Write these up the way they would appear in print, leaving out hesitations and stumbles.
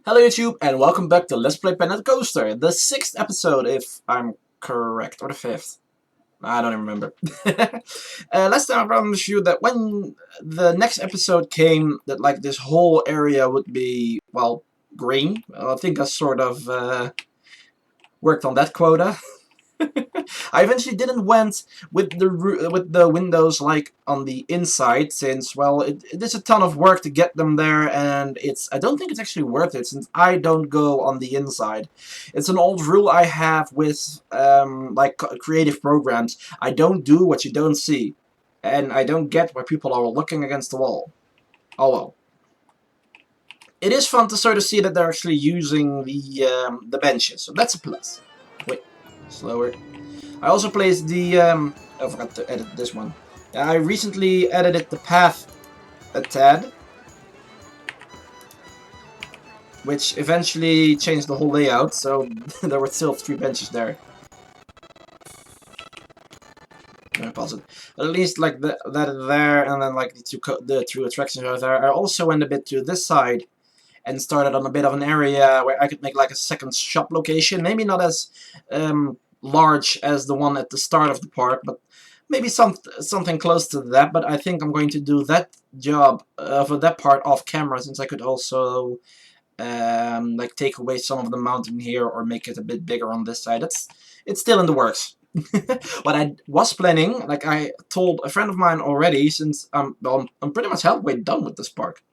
Hello YouTube, and welcome back to Let's Play Planet Coaster, the 6th episode, if I'm correct, or the 5th. I don't even remember. Last time I promised you that when the next episode came, that like this whole area would be, well, green. I think I sort of worked on that quota. I eventually didn't went with the windows like on the inside, since well it is a ton of work to get them there, and I don't think it's actually worth it since I don't go on the inside. It's an old rule I have with like creative programs. I don't do what you don't see, and I don't get why people are looking against the wall. Oh well. It is fun to sort of see that they're actually using the benches, so that's a plus. Wait, slower. I also placed the, I forgot to edit this one. I recently edited the path a tad, which eventually changed the whole layout, so there were still 3 benches there. Let me pause it. But at least like that there, and then like the two attractions are there. I also went a bit to this side and started on a bit of an area where I could make like a second shop location. Maybe not as large as the one at the start of the park, but maybe something close to that. But I think I'm going to do that job for that part off camera, since I could also like take away some of the mountain here or make it a bit bigger on this side. It's still in the works. What I was planning, like I told a friend of mine already, since well, I'm pretty much halfway done with this park.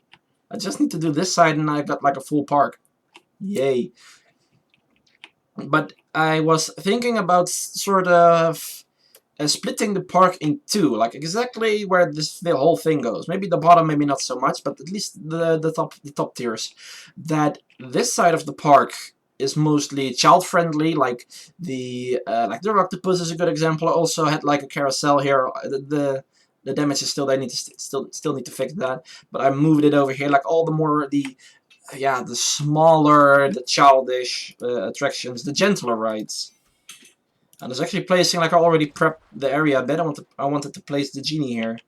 I just need to do this side and I got like a full park. Yay. But I was thinking about sort of splitting the park in two, like exactly where the whole thing goes. Maybe the bottom, maybe not so much, but at least the top tiers. That this side of the park is mostly child friendly, like the octopus is a good example. I also had like a carousel here. The damage is still there. I need to still need to fix that. But I moved it over here, like all the more the smaller, the childish attractions, the gentler rides. And I was actually placing, like I already prepped the area a bit. I wanted to place the genie here.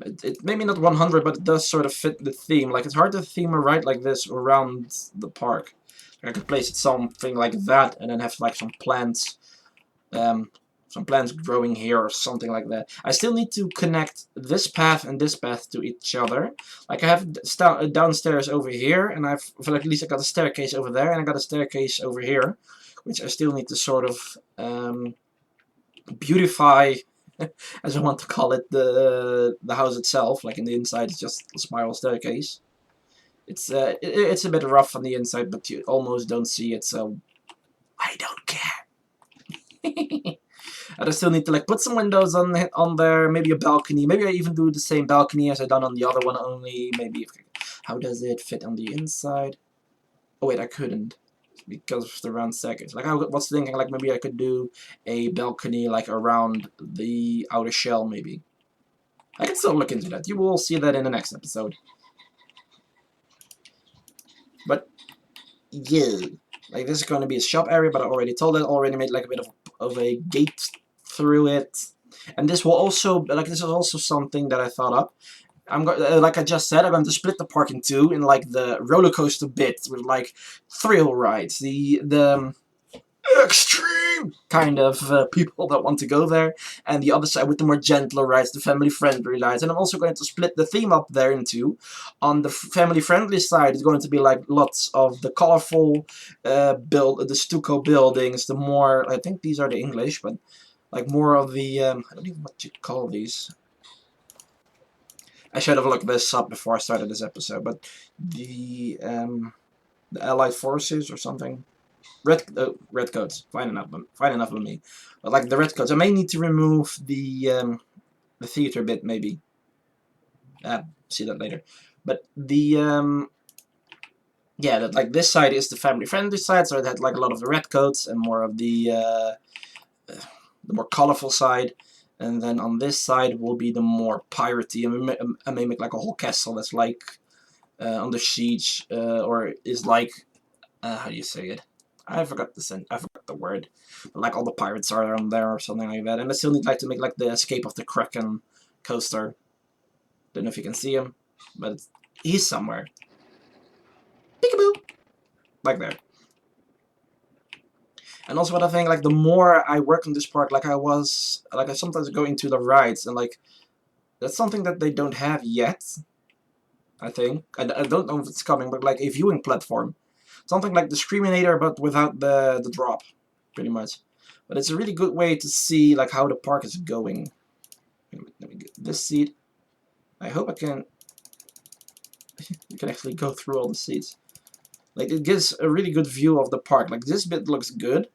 It maybe not 100, but it does sort of fit the theme. Like it's hard to theme a ride like this around the park. I could place it something like that, and then have like some plants growing here or something like that. I still need to connect this path and this path to each other. Like I have downstairs over here, and at least I got a staircase over there, and I got a staircase over here, which I still need to sort of beautify, as I want to call it, the house itself. Like in the inside, it's just a spiral staircase. It's a bit rough on the inside, but you almost don't see it, so I don't care. I still need to like put some windows on there, maybe a balcony. Maybe I even do the same balcony as I done on the other one. Only maybe how does it fit on the inside? Oh wait, I couldn't because of the round staircase. Like I was thinking, like maybe I could do a balcony like around the outer shell. Maybe I can still look into that. You will see that in the next episode. But yeah, like this is going to be a shop area, but I already told it. Already made like a bit of a gate through it, and this will also this is also something that I thought up. Like I just said, I'm going to split the park in two, in like the roller coaster bit with like thrill rides, the extreme kind of people that want to go there, and the other side with the more gentler rides, the family friendly rides. And I'm also going to split the theme up there in two. On the family friendly side, it's going to be like lots of the colorful the stucco buildings, the more, I think these are the English, but like more of the I don't even know what you call these. I should have looked this up before I started this episode, but the Allied Forces or something. Red coats. Fine enough with me. But like the red coats, I may need to remove the theater bit, maybe. See that later. But the yeah, that like this side is the family friendly side, so it had like a lot of the red coats and more of the more colorful side. And then on this side will be the more piratey. I may make like a whole castle that's like under siege, or is like how do you say it? I forgot the word. But like all the pirates are on there or something like that. And I still need like to make like the Escape of the Kraken coaster. Don't know if you can see him, but he's somewhere. peekaboo, like there. And also, what I think, like the more I work on this park, like I sometimes go into the rides, and like that's something that they don't have yet. I think I don't know if it's coming, but like a viewing platform, something like the Screaminator, but without the drop, pretty much. But it's a really good way to see like how the park is going. Let me get this seat. I hope I can. You can actually go through all the seats. Like it gives a really good view of the park. Like this bit looks good,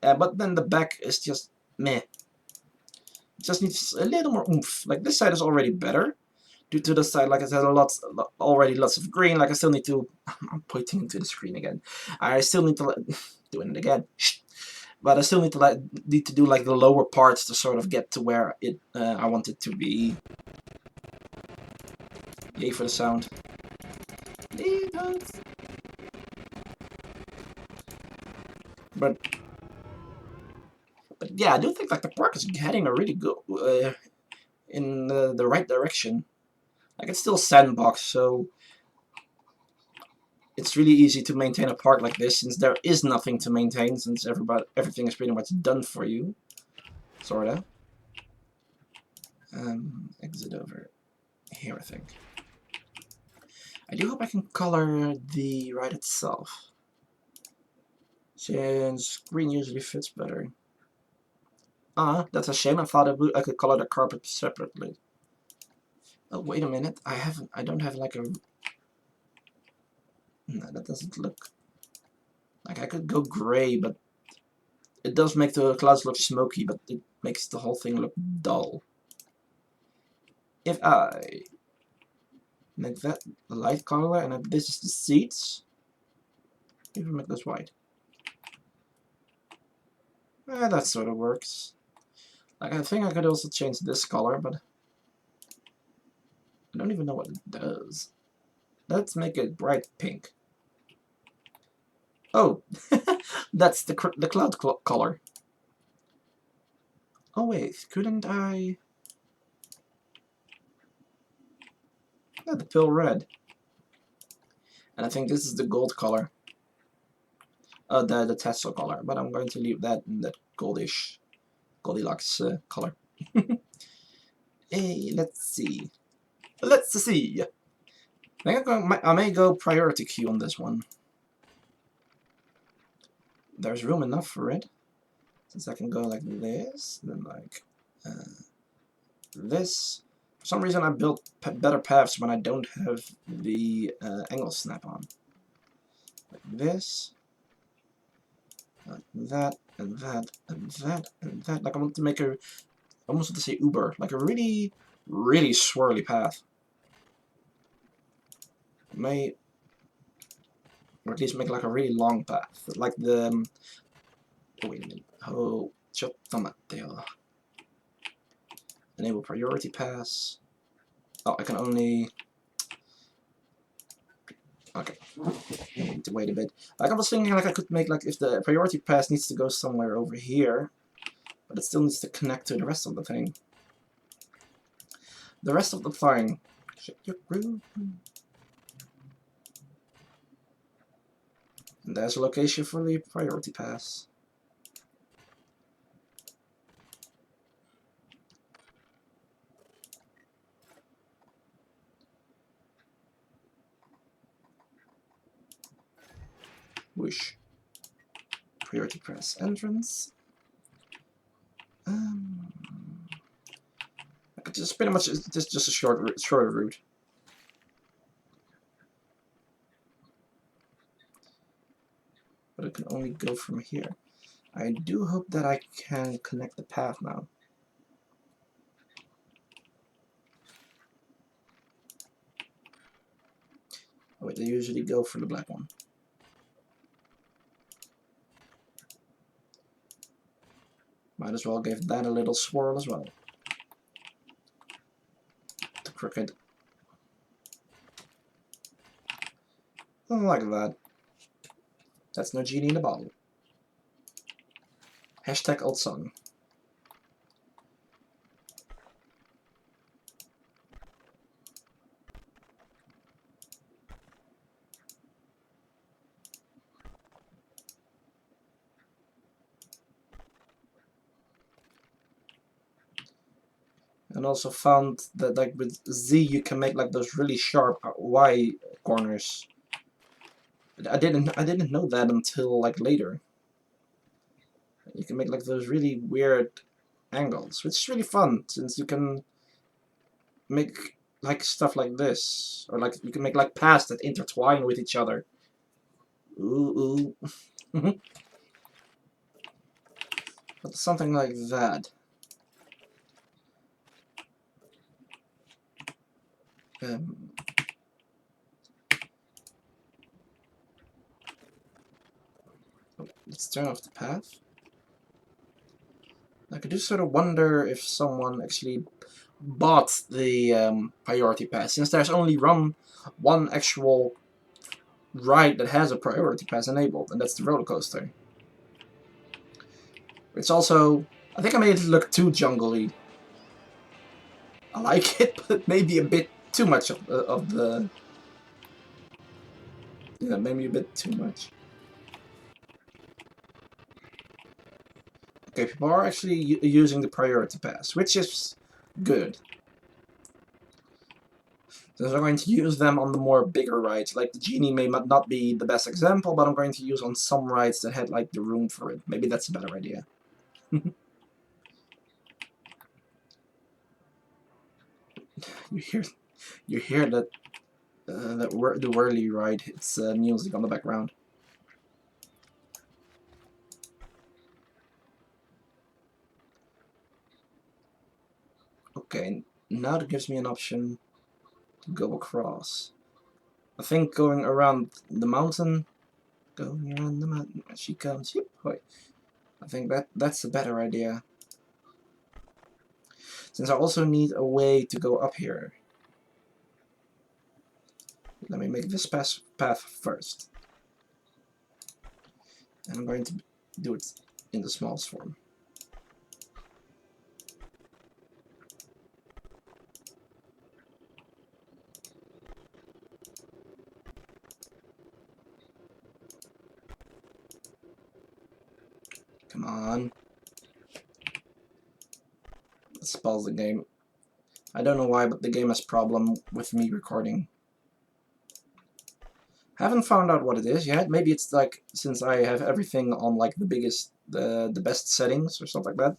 but then the back is just meh. It just needs a little more oomph. Like this side is already better. Due to the side, like I said, already lots of green. Like I still need to. I'm pointing to the screen again. I still need to doing it again. But I still need to do like the lower parts to sort of get to where I want it to be. Yay for the sound. But yeah, I do think like the park is heading a really good in the right direction. Like it's still sandbox, so it's really easy to maintain a park like this since there is nothing to maintain, since everything is pretty much done for you, sorta. Exit over here, I think. I do hope I can color the ride itself, since green usually fits better. That's a shame. I thought I could color the carpet separately. Oh, wait a minute. I don't have like a... No, that doesn't look... Like, I could go gray, but it does make the clouds look smoky, but it makes the whole thing look dull. If I make that the light color, and this is the seats, even make this white. That sort of works. Like, I think I could also change this color, but I don't even know what it does. Let's make it bright pink. Oh, that's the cloud color. Oh wait, couldn't I? Yeah, the pill red. And I think this is the gold color. The Tesla color, but I'm going to leave that in that goldish, Goldilocks color. Hey, let's see. Let's see. I may go priority queue on this one. There's room enough for it, since I can go like this, then like this. For some reason, I built better paths when I don't have the angle snap on. Like this, like that, and that, and that, and that. Like I want to make a, I almost want to say Uber, like a really, really swirly path. May, or at least make like a really long path, like the. Oh wait a minute. Oh, Matteo. Enable priority pass. Oh, I can only. Okay. I need to wait a bit. Like I was thinking, like I could make like if the priority pass needs to go somewhere over here, but it still needs to connect to the rest of the thing. The rest of the thing. And there's a location for the priority pass. Whoosh. Priority pass entrance. Just pretty much just a shorter route. But it can only go from here. I do hope that I can connect the path now. Oh wait, they usually go for the black one. Might as well give that a little swirl as well. The crooked. I don't like that. That's no genie in the bottle. Hashtag old song. And also found that like with Z you can make like those really sharp Y corners. I didn't know that until like later. You can make like those really weird angles, which is really fun since you can make like stuff like this, or like you can make like paths that intertwine with each other. Ooh, ooh. But something like that. Um, let's turn off the path. I do sort of wonder if someone actually bought the priority pass, since there's only one actual ride that has a priority pass enabled, and that's the roller coaster. It's also, I think I made it look too jungly. I like it, but maybe a bit too much of the yeah, maybe a bit too much. Okay, people are actually using the priority pass, which is good. So I'm going to use them on the more bigger rides. Like the Genie may not be the best example, but I'm going to use on some rides that had like the room for it. Maybe that's a better idea. you hear, you hear that the whirly ride. It's music on the background. Okay, now that gives me an option to go across. I think going around the mountain. Going around the mountain. She comes. Yep. Wait. I think that's a better idea. Since I also need a way to go up here. Let me make this path first. And I'm going to do it in the smallest form. Come on. Let's pause the game. I don't know why, but the game has a problem with me recording. Haven't found out what it is yet. Maybe it's like, since I have everything on like the best settings or something like that.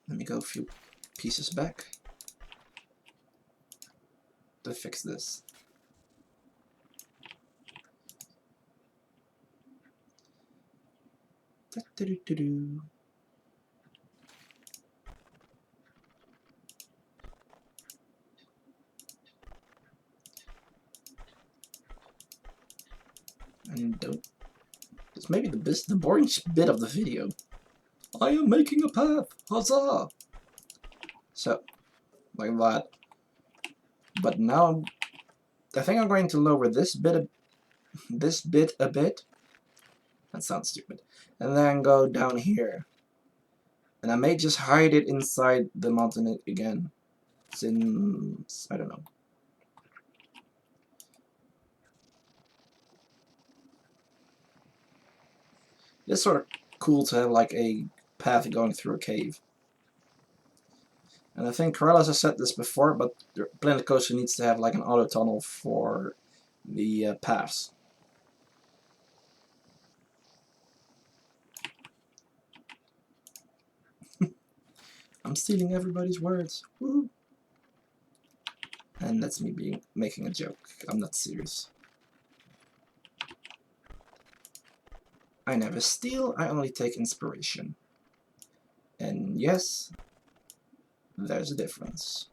Let me go a few pieces back to fix this. Da-da-do-do-do. And don't. It's maybe the boring bit of the video. I am making a path! Huzzah! So, like that. But now, I think I'm going to lower this bit a bit. That sounds stupid. And then go down here. And I may just hide it inside the mountain again. Since, I don't know. It's sort of cool to have like a path going through a cave. And I think Corellas has said this before, but Planet Coaster needs to have like an auto tunnel for the paths. I'm stealing everybody's words. Woo! And that's me making a joke. I'm not serious. I never steal, I only take inspiration. And yes, there's a difference.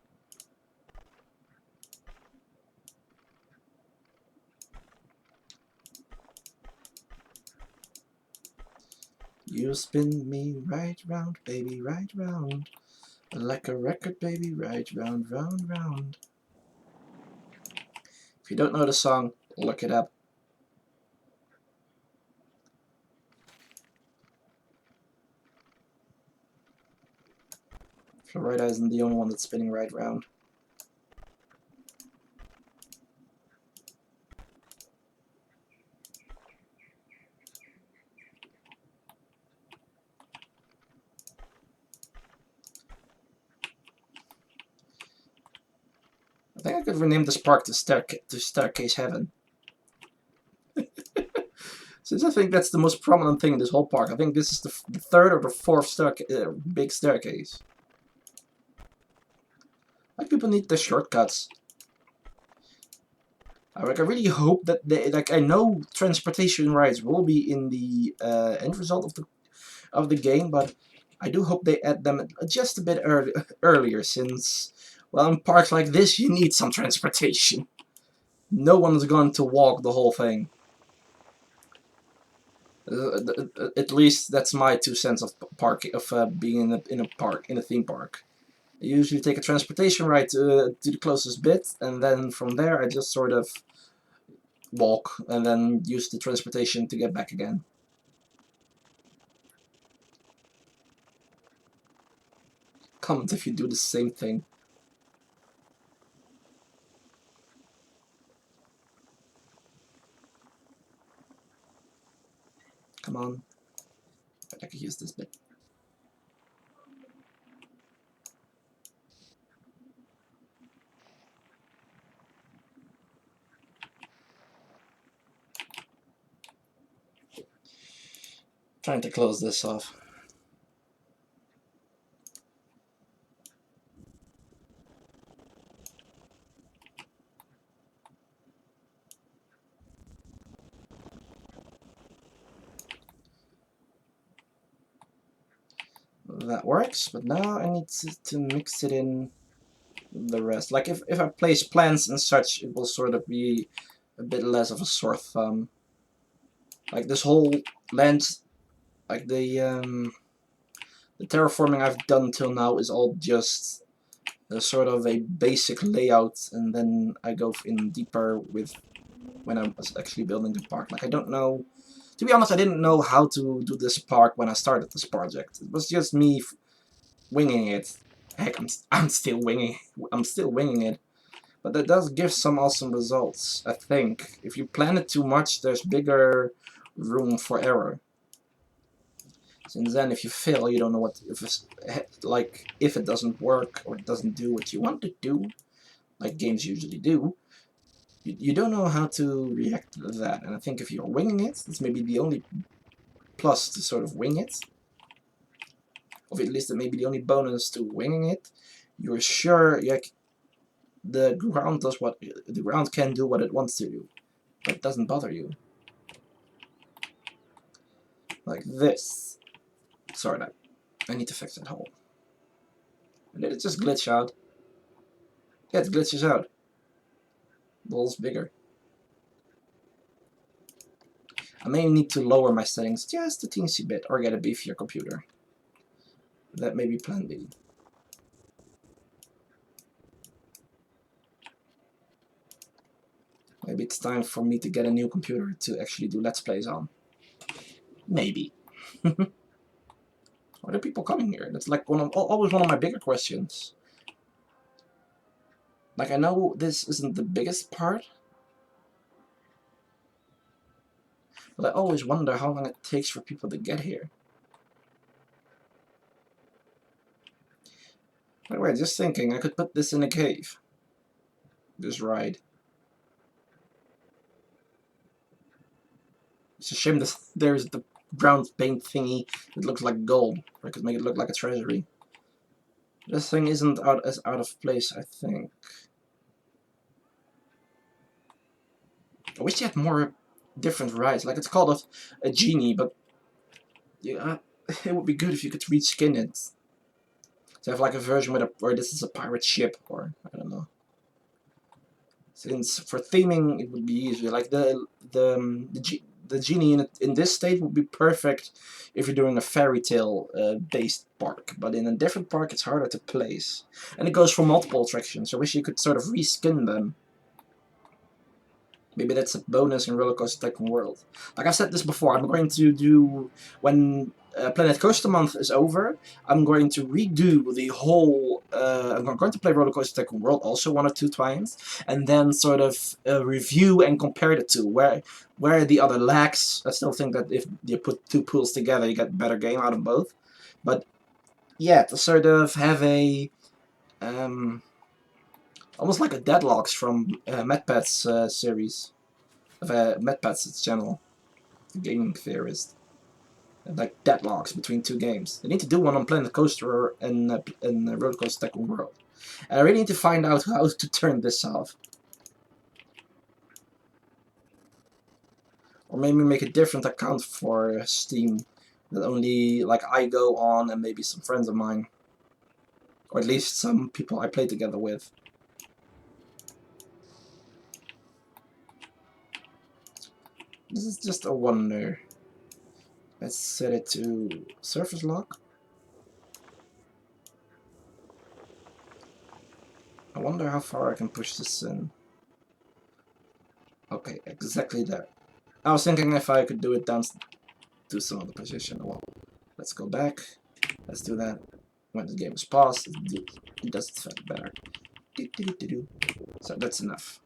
You spin me right round, baby, right round. Like a record, baby, right round, round, round. If you don't know the song, look it up. Florida isn't the only one that's spinning right round. think I could rename this park to Staircase Heaven. Since I think that's the most prominent thing in this whole park. I think this is the third or the fourth big staircase. Like, people need the shortcuts. I really hope that I know transportation rights will be in the end result of the game, but I do hope they add them just a bit earlier, since, well, in parks like this you need some transportation. No one's going to walk the whole thing. At least that's my 2 cents of being in a theme park. I usually take a transportation ride to the closest bit, and then from there I just sort of walk and then use the transportation to get back again. Comment if you do the same thing. Come on. I could use this bit. Trying to close this off. That works, but now I need to mix it in the rest. Like, if I place plants and such, it will sort of be a bit less of a sore thumb. Like, this whole land, like the terraforming I've done till now is all just sort of a basic layout, and then I go in deeper with when I was actually building the park. Like, I don't know, to be honest, I didn't know how to do this park when I started this project. It was just me winging it. Heck, I'm still winging it. But that does give some awesome results, I think. If you plan it too much, there's bigger room for error. Since then, if you fail, you don't know what, if it doesn't work or it doesn't do what you want to do, like games usually do, you don't know how to react to that. And I think if you're winging it, it's maybe the only plus to sort of wing it. Or at least it may be the only bonus to winging it. You're sure, like, the ground can do what it wants to do, but it doesn't bother you. Like this. Sorry, I need to fix that hole. And did it just glitch out? Yeah, it glitches out. The hole's bigger. I may need to lower my settings just a teensy bit, or get a beefier computer. That may be plan B. Maybe it's time for me to get a new computer to actually do Let's Plays on. Maybe. Why are people coming here? That's like always one of my bigger questions. Like, I know this isn't the biggest part, but I always wonder how long it takes for people to get here. By the way, just thinking, I could put this in a cave. This ride. It's a shame that there's the brown paint thingy that looks like gold. I could make it look like a treasury. This thing isn't as out of place, I think. I wish they had more different rides. Like, it's called a genie, but yeah, it would be good if you could reskin it. To have like a version where this is a pirate ship, or I don't know. Since for theming it would be easier. Like the genie in this state would be perfect if you're doing a fairy tale based park, but in a different park it's harder to place, and it goes for multiple attractions. So I wish you could sort of reskin them. Maybe that's a bonus in Roller Coaster Tycoon World. Like I said this before, I'm going to do, when Planet Coaster Month is over, I'm going to redo the whole, I'm going to play Roller Coaster Tycoon World also 1 or 2 times, and then sort of review and compare the two, where the other lacks. I still think that if you put 2 pools together, you get a better game out of both. But yeah, to sort of have a Almost like a Deadlocks from MedPet's series. Of MedPet's channel. The gaming theorist. Like deadlocks between two games. They need to do one on Planet Coaster and Roller Coaster Tycoon World. And I really need to find out how to turn this off. Or maybe make a different account for Steam that only like I go on and maybe some friends of mine. Or at least some people I play together with. This is just a wonder. Let's set it to surface lock. I wonder how far I can push this in. Okay, exactly there. I was thinking if I could do it down to some other position. Well, let's go back. Let's do that. When the game is paused, it does it better. So that's enough.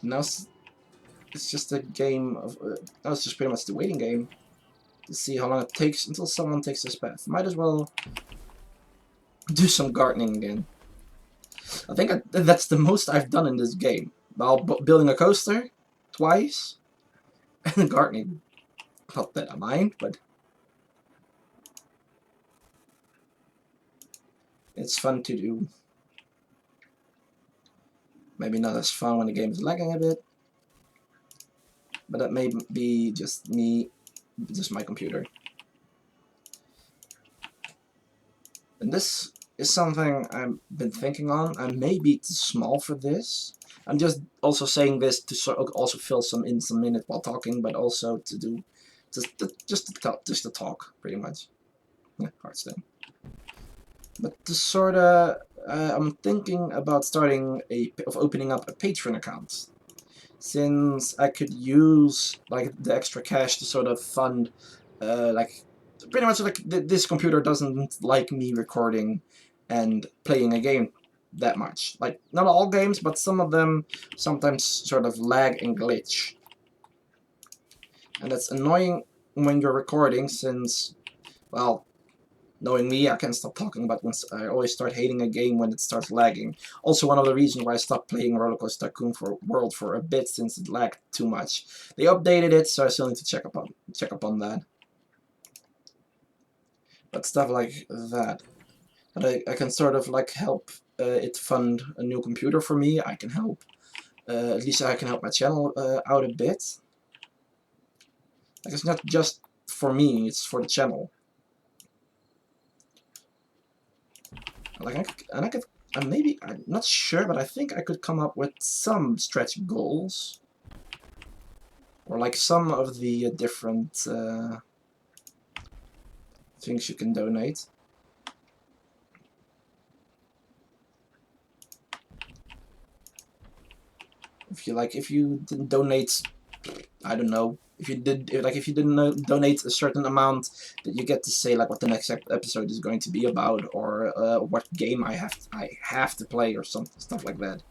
Now it's just a game of... now it's just pretty much the waiting game. To see how long it takes until someone takes this path. Might as well do some gardening again. I think that's the most I've done in this game. While building a coaster twice and gardening. Not that I mind, but it's fun to do. Maybe not as fun when the game is lagging a bit, but that may be just me, just my computer. And this is something I've been thinking on. I may be too small for this. I'm just also saying this to also fill some minute while talking, but also to do just to talk, pretty much. Yeah, Hearthstone. But to sorta, I'm thinking about opening up a Patreon account, since I could use like the extra cash to sort of fund, like pretty much like this computer doesn't like me recording and playing a game that much. Like not all games, but some of them sometimes sort of lag and glitch, and that's annoying when you're recording, since, well, knowing me, I can't stop talking about when I always start hating a game when it starts lagging. Also, one of the reasons why I stopped playing Roller Coaster Tycoon World for a bit, since it lagged too much. They updated it, so I still need to check up on that. But stuff like that, and I can sort of like help it fund a new computer for me. I can help, at least I can help my channel out a bit. Like it's not just for me; it's for the channel. Like I could, maybe, I'm not sure, but I think I could come up with some stretch goals, or like some of the different things you can donate. If you didn't donate, I don't know. If you didn't donate a certain amount, that you get to say like what the next episode is going to be about, or what game I have to play, or stuff like that.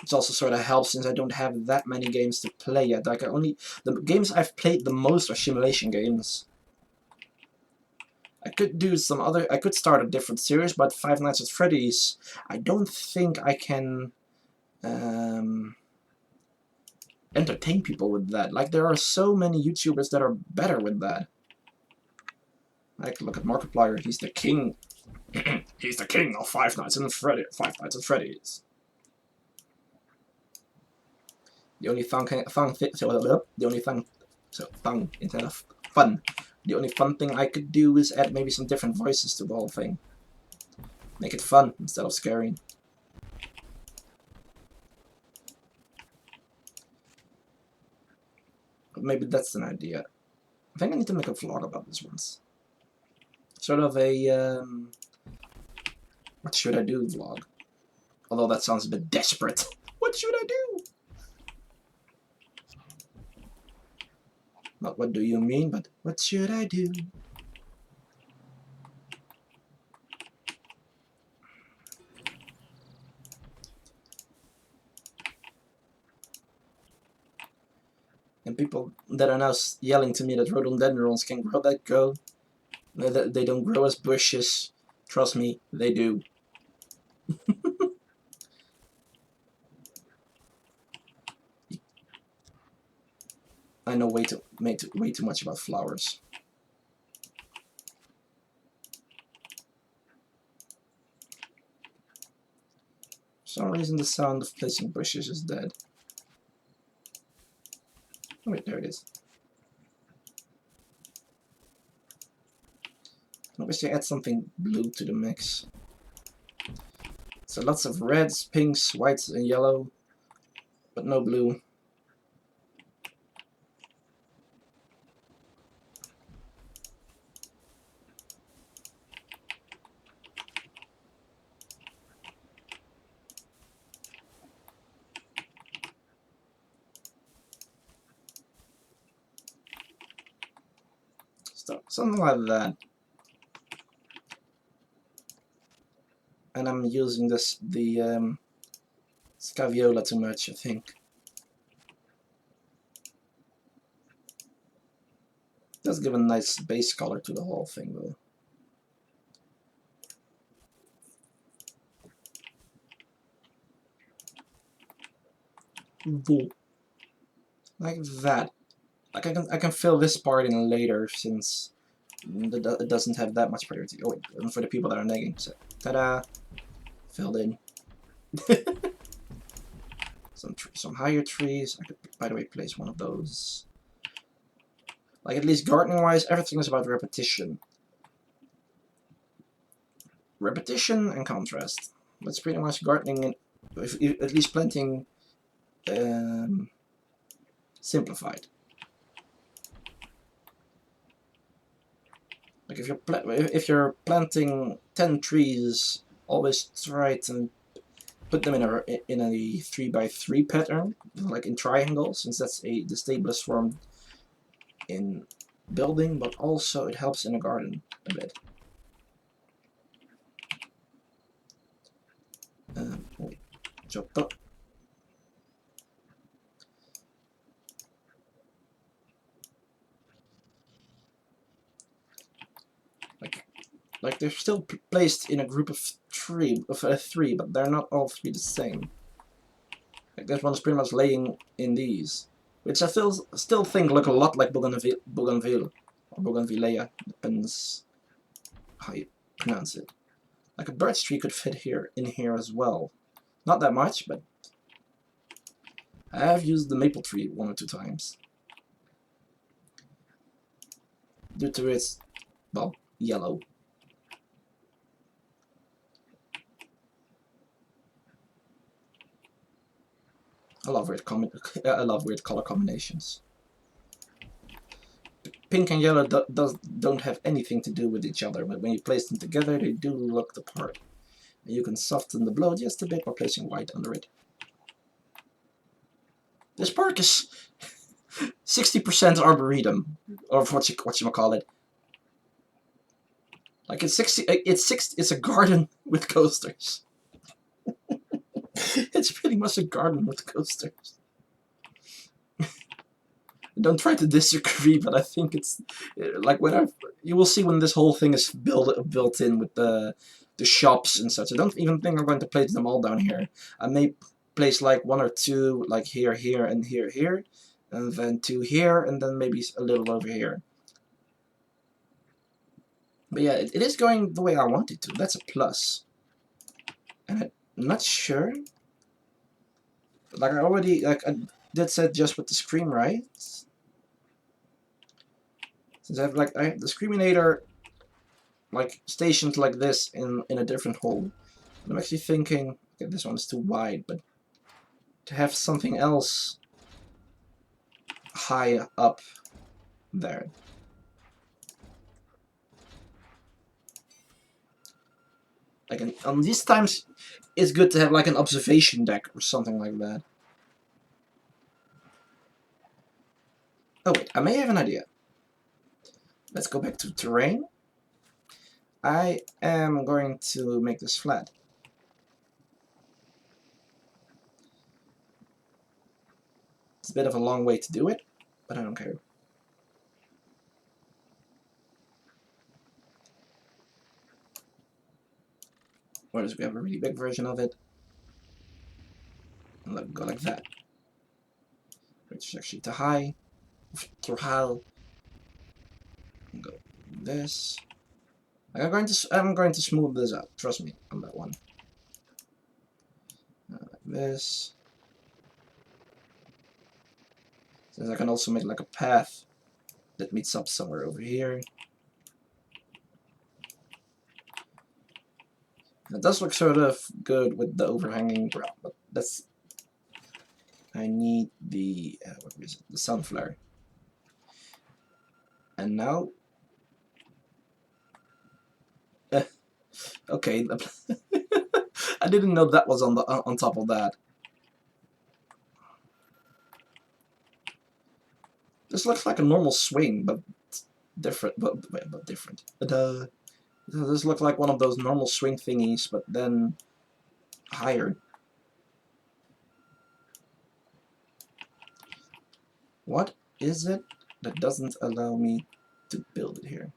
Which also sort of helps, since I don't have that many games to play yet. Like the games I've played the most are simulation games. I could do some other. I could start a different series, but Five Nights at Freddy's, I don't think I can entertain people with that. Like there are so many YouTubers that are better with that. Like look at Markiplier, he's the king. He's the king of Five Nights at Freddy's. The only instead of fun. The only fun thing I could do is add maybe some different voices to the whole thing. Make it fun instead of scary. But maybe that's an idea. I think I need to make a vlog about this once. Sort of a what should I do vlog. Although that sounds a bit desperate. What should I do? Not what do you mean, but what should I do? And people that are now yelling to me that rhododendrons can grow, they don't grow as bushes. Trust me, they do. I know way too much about flowers. For some reason, the sound of placing bushes is dead. Oh, wait, there it is. Obviously, add something blue to the mix. So lots of reds, pinks, whites, and yellow, but no blue. Something like that. And I'm using the Scaviola too much, I think. Does give a nice base color to the whole thing, though. Like that. Like I can fill this part in later since it doesn't have that much priority. Oh wait, and for the people that are nagging, so ta-da, filled in. some higher trees. I could, by the way, place one of those. Like at least gardening-wise, everything is about repetition. Repetition and contrast. That's pretty much gardening, at least planting, simplified. Like if you're planting 10 trees, always try to put them in a 3x3 pattern, like in triangles, since that's the stablest form in building, but also it helps in a garden a bit. Wait, chopped up. Like they're still placed in a group of three, but they're not all three the same. Like this one's pretty much laying in these, which I still think look a lot like bougainville or bougainvillea, depends how you pronounce it. Like a birch tree could fit in here as well. Not that much, but I have used the maple tree 1 or 2 times. Due to its, well, yellow. I love weird color combinations. Pink and yellow don't have anything to do with each other, but when you place them together, they do look the part. And you can soften the blow just a bit by placing white under it. This park is 60% arboretum, or what you call it. Like it's a garden with coasters. It's pretty much a garden with coasters. Don't try to disagree, but I think it's like you will see when this whole thing is built in with the shops and such. I don't even think I'm going to place them all down here. I may place like 1 or 2 like here, and here, and then 2 here, and then maybe a little over here. But yeah, it is going the way I want it to. That's a plus. And I'm not sure. Like I did set just with the scream, right? Since I have the Screaminator like stationed like this in a different hole. And I'm actually thinking, okay, this one's too wide, but to have something else high up there. Like on these times, it's good to have like an observation deck or something like that. Oh wait, I may have an idea. Let's go back to terrain. I am going to make this flat. It's a bit of a long way to do it, but I don't care. Whereas we have a really big version of it. And go like that. Which is actually too high. Too high. And go this. I'm going to smooth this out. Trust me on that one. Like this. Since I can also make like a path that meets up somewhere over here. It does look sort of good with the overhanging ground, but that's... I need the... what is it? The sun flare. And now... okay. I didn't know that was on top of that. This looks like a normal swing, but different. But different. This looks like one of those normal swing thingies, but then higher. What is it that doesn't allow me to build it here?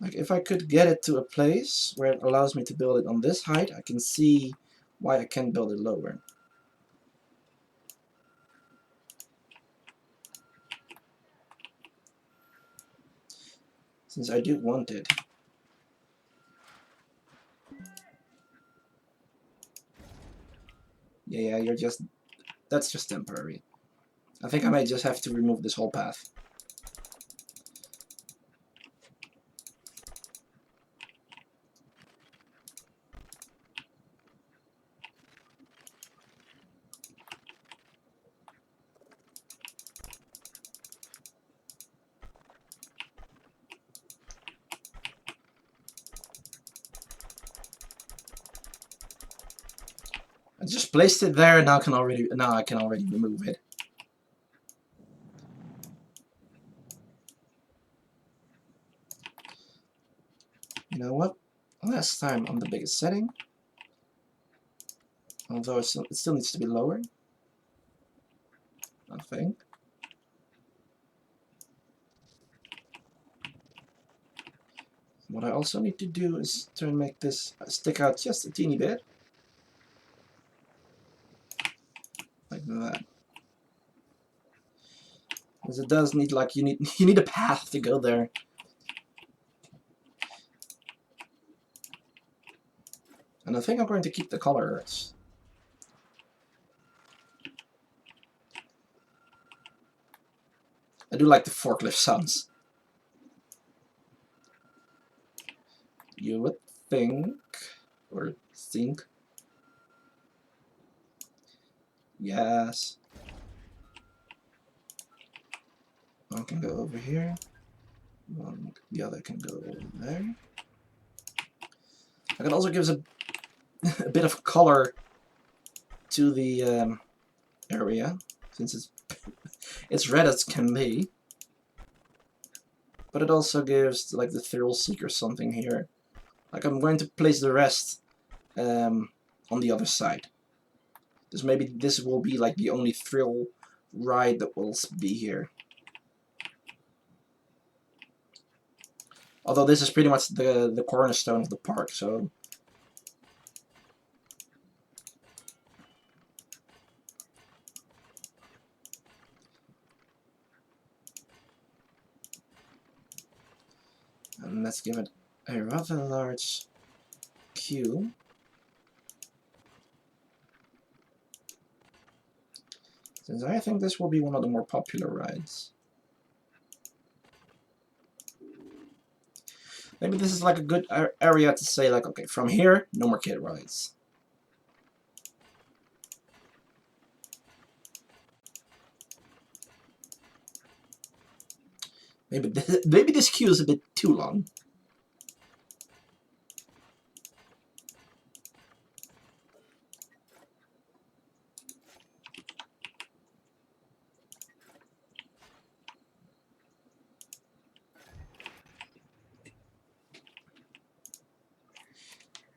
Like, if I could get it to a place where it allows me to build it on this height, I can see why I can't build it lower. Since I do want it. Yeah, you're just... that's just temporary. I think I might just have to remove this whole path. I just placed it there, and now I can already remove it. You know what? Last time on the biggest setting, although it still needs to be lower, I think. What I also need to do is to make this stick out just a teeny bit. Like that. Because it does need, like, you need a path to go there. And I think I'm going to keep the colors. I do like the forklift sounds. You would think, or think. Yes. One can go over here. The other can go over there. I can also give a bit of color to the area, since it's red as can be. But it also gives like the thrill seeker something here. Like, I'm going to place the rest on the other side. Maybe this will be like the only thrill ride that will be here. Although this is pretty much the cornerstone of the park, so... And let's give it a rather large queue. Since I think this will be one of the more popular rides. Maybe this is like a good area to say, like, okay, from here, no more kid rides. Maybe this queue is a bit too long.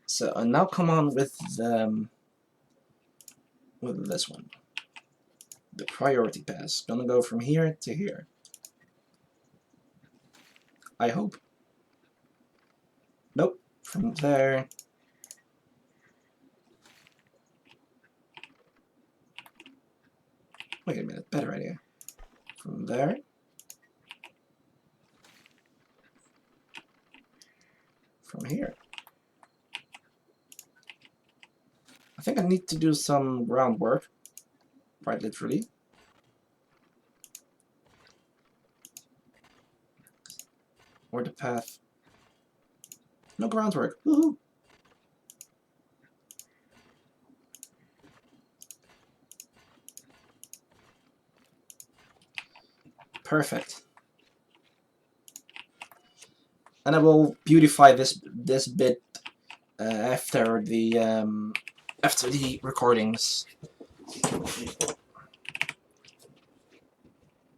So, now come on with this one. the priority pass. Gonna go from here to here. I hope. Nope. From there. Wait a minute, better idea. From there. From here. I think I need to do some groundwork. Quite literally. Or the path. No groundwork. Woohoo! Perfect. And I will beautify this bit after the recordings.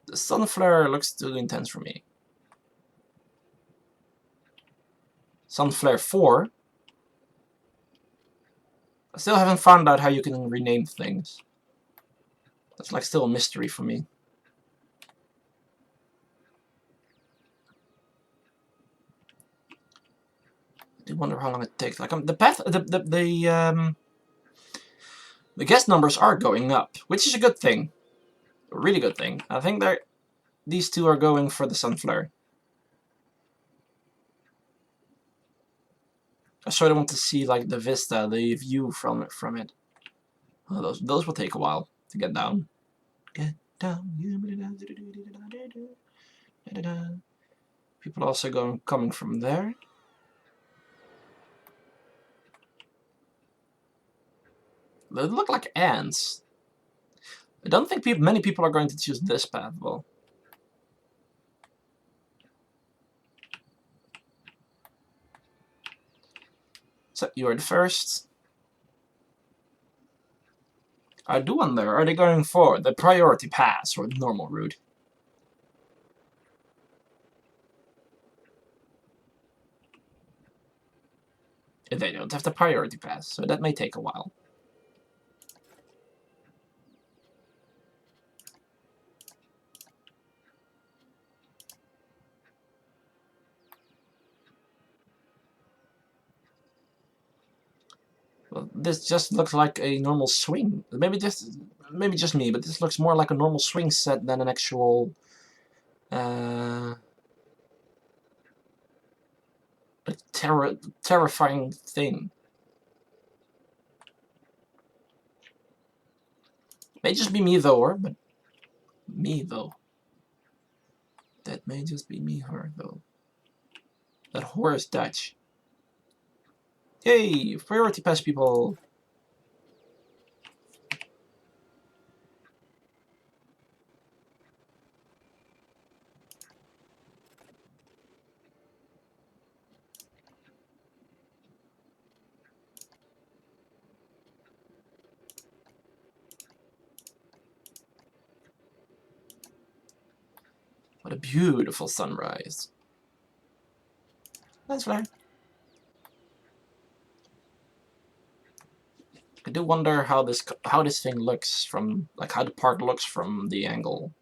The sun flare looks too intense for me. Sun flare 4. I still haven't found out how you can rename things. That's like still a mystery for me. I do wonder how long it takes. Like the path, the guest numbers are going up, which is a good thing, a really good thing. I think these two are going for the sun flare. I sort of want to see like the vista, the view from it. Oh, those will take a while to get down. Get down. People also coming from there. They look like ants. I don't think many people are going to choose this path, though. So, you are the first. I do wonder, are they going for the priority pass or the normal route? They don't have the priority pass, so that may take a while. Well, this just looks like a normal swing. Maybe just me, but this looks more like a normal swing set than an actual a terrifying thing. May just be me though, but me though. That may just be me, her though. That whore is Dutch. Yay! Priority pass people. What a beautiful sunrise. That's right. I do wonder how this thing looks from, like, how the park looks from the angle,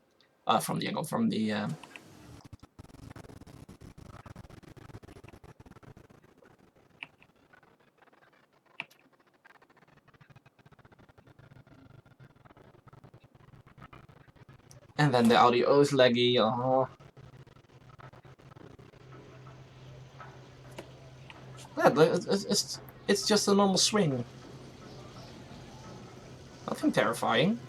from the and then the audio is laggy. Yeah, it's just a normal swing. Nothing terrifying.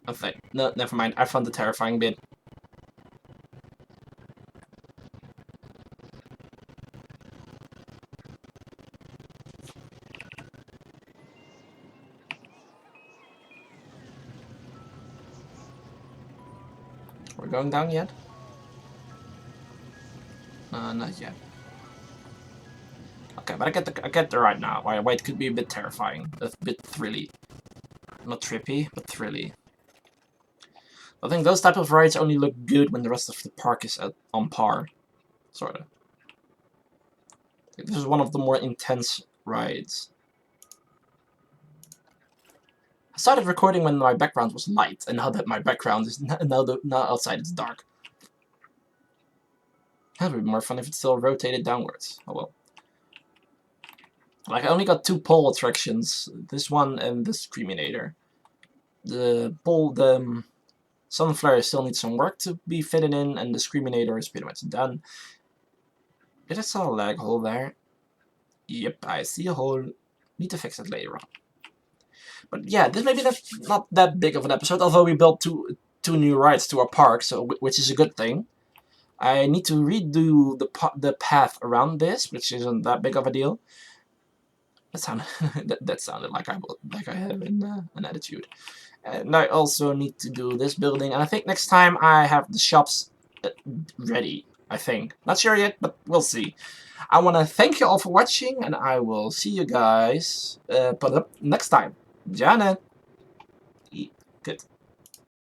Okay, no, never mind. I found the terrifying bit. We're going down yet? Not yet. Okay, but I get the right now. Why it could be a bit terrifying, a bit thrilly. Not trippy, but thrilly. I think those type of rides only look good when the rest of the park is on par, sort of. This is one of the more intense rides. I started recording when my background was light, and now that my background is now outside it's dark. That would be more fun if it still rotated downwards. Oh well. Like, I only got 2 pole attractions. This one and the Screaminator. The Sunflare still needs some work to be fitted in, and the Screaminator is pretty much done. Did I saw a lag hole there? Yep, I see a hole. Need to fix it later on. But yeah, this maybe not that big of an episode, although we built two new rides to our park, so which is a good thing. I need to redo the path around this, which isn't that big of a deal. That sounded that sounded like I have an attitude. And I also need to do this building, and I think next time I have the shops ready. I think, not sure yet, but we'll see. I want to thank you all for watching, and I will see you guys next time. Janet. Good.